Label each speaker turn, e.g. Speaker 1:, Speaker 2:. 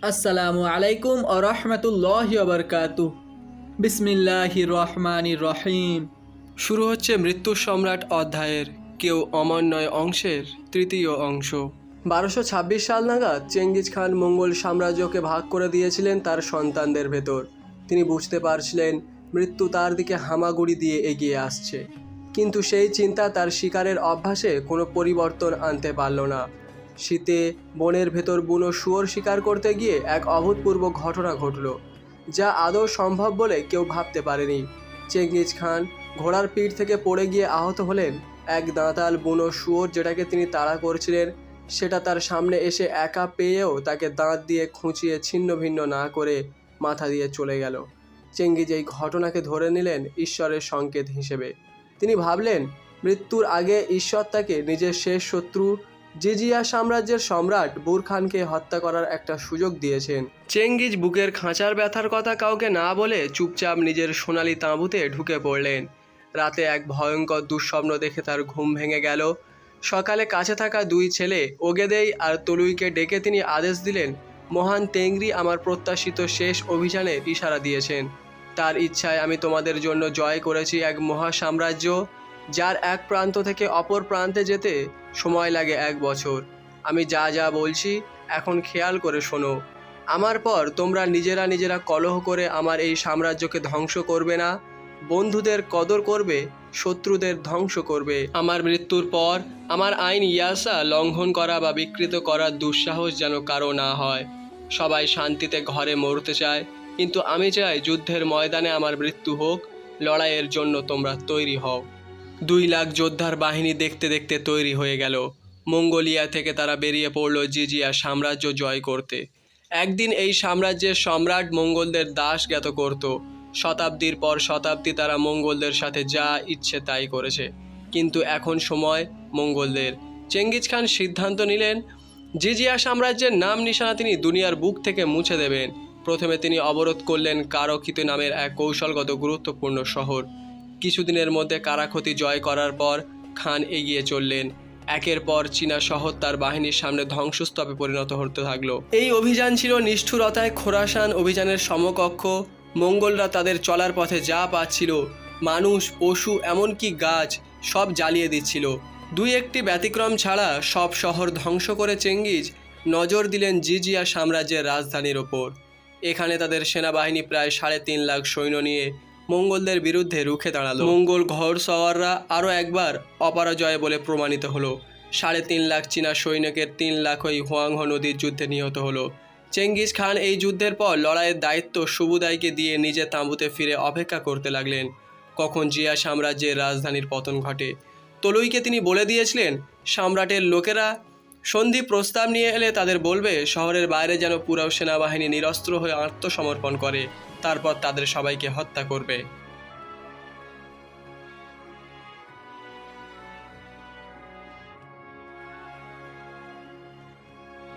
Speaker 1: আসসালামু আলাইকুম ও রহমতুল্লাহি ওয়া বারাকাতুহু। বিসমিল্লাহির রহমানির রহিম।
Speaker 2: শুরু হচ্ছে মৃত্যু সম্রাট অধ্যায়ের কেউ অমর নয় অংশের তৃতীয় অংশ। 1226 সাল নাগাদ চেঙ্গিজ খান মঙ্গল সাম্রাজ্যকে ভাগ করে দিয়েছিলেন তার সন্তানদের ভেতর। তিনি বুঝতে পারছিলেন মৃত্যু তার দিকে হামাগুড়ি দিয়ে এগিয়ে আসছে, কিন্তু সেই চিন্তা তার শিকারের অভ্যাসে কোনো পরিবর্তন আনতে পারল না। শীতে বনের ভেতর বুনো শুয়োর শিকার করতে গিয়ে এক অভূতপূর্ব ঘটনা ঘটল, যা আদৌ সম্ভব বলে কেউ ভাবতে পারেনি। চেঙ্গিজ খান ঘোড়ার পিঠ থেকে পড়ে গিয়ে আহত হলেন। এক দাঁতাল বুনো শুয়োর যেটাকে তিনি তাড়া করছিলেন, সেটা তার সামনে এসে একা পেয়েও তাকে দাঁত দিয়ে খুঁচিয়ে ছিন্ন ভিন্ন না করে মাথা দিয়ে চলে গেল। চেঙ্গিজ এই ঘটনাকে ধরে নিলেন ঈশ্বরের সংকেত হিসেবে। তিনি ভাবলেন, মৃত্যুর আগে ঈশ্বর তাকে নিজের শেষ শত্রু জিজিয়া সাম্রাজ্যের সম্রাট বুরখানকে হত্যা করার একটা সুযোগ দিয়েছেন। চেঙ্গিজ বুকের খাঁচার ব্যথার কথা কাউকে না বলে চুপচাপ নিজের সোনালি তাঁবুতে ঢুকে পড়লেন। রাতে এক ভয়ঙ্কর দুঃস্বপ্ন দেখে তার ঘুম ভেঙে গেল। সকালে কাছে থাকা দুই ছেলে ওগেদেই আর তলুইকে ডেকে তিনি আদেশ দিলেন, মহান তেংরি আমার প্রত্যাশিত শেষ অভিযানের ইশারা দিয়েছেন। তার ইচ্ছায় আমি তোমাদের জন্য জয় করেছি এক মহা সাম্রাজ্য, যার এক প্রান্ত থেকে অপর প্রান্তে যেতে সময় লাগে 1 বছর। আমি যা যা বলছি এখন খেয়াল করে শোনো। আমার পর তোমরা নিজেরা কলহ করে আমার এই সাম্রাজ্যকে ধ্বংস করবে না। বন্ধুদের কদর করবে, শত্রুদের ধ্বংস করবে। আমার মৃত্যুর পর আমার আইন ইয়াসা লঙ্ঘন করা বা বিকৃত করার দুঃসাহস যেন কারো না হয়। সবাই শান্তিতে ঘরে মরতে চায়, কিন্তু আমি চাই যুদ্ধের ময়দানে আমার মৃত্যু হোক। লড়াইয়ের জন্য তোমরা তৈরি হও। 2 লাখ যোদ্ধার বাহিনী দেখতে দেখতে তৈরি হয়ে গেল। মঙ্গোলিয়া থেকে তারা বেরিয়ে পড়ল জিজিয়া সাম্রাজ্য জয় করতে। একদিন এই সাম্রাজ্যের সম্রাট মঙ্গোলদের দাসজ্ঞাত করত। শতাব্দীর পর শতাব্দী তারা মঙ্গোলদের সাথে যা ইচ্ছে তাই করেছে, কিন্তু এখন সময় মঙ্গোলদের। চেঙ্গিজ খান সিদ্ধান্ত নিলেন, জিজিয়া সাম্রাজ্যের নাম নিশানা তিনি দুনিয়ার বুক থেকে মুছে দেবেন। প্রথমে তিনি অবরোধ করলেন কারাখিত নামের এক কৌশলগত গুরুত্বপূর্ণ শহর। কিছুদিনের মধ্যে কারাখতি জয় করার পর খান এগিয়ে চললেন। একের পর চীনা শহর তার বাহিনীর সামনে ধ্বংসস্তূপে পরিণত হতে থাকলো। এই অভিযান ছিল নিষ্ঠুরতায় খোরাসান অভিযানের সমকক্ষ। মঙ্গলরা তাদের চলার পথে যা পাচ্ছিল, মানুষ, পশু, এমনকি গাছ, সব জ্বালিয়ে দিচ্ছিল। 2-1টি ব্যতিক্রম ছাড়া সব শহর ধ্বংস করে চেঙ্গিজ নজর দিলেন জিজিয়া সাম্রাজ্যের রাজধানীর ওপর। এখানে তাদের সেনাবাহিনী প্রায় 3.5 লাখ সৈন্য নিয়ে মঙ্গলদের বিরুদ্ধে রুখে দাঁড়ালো। মঙ্গল ঘোড়সওয়াররা আরও একবার অপরাজয় বলে প্রমাণিত হলো। 3.5 লাখ চীনা সৈনিকের 3 লাখই হোয়াংহো নদীর যুদ্ধে নিহত হলো। চেঙ্গিজ খান এই যুদ্ধের পর লড়াইয়ের দায়িত্ব সুবুদাইকে দিয়ে নিজে তাঁবুতে ফিরে অপেক্ষা করতে লাগলেন কখন জিয়া সাম্রাজ্যের রাজধানীর পতন ঘটে। তলুইকে তিনি বলে দিয়েছিলেন, সম্রাটের লোকেরা সন্ধি প্রস্তাব নিয়ে এলে তাদের বলবে শহরের বাইরে যেন পুরো সেনাবাহিনী নিরস্ত্র হয়ে আত্মসমর্পণ করে, তারপর তাদের সবাইকে হত্যা করবে।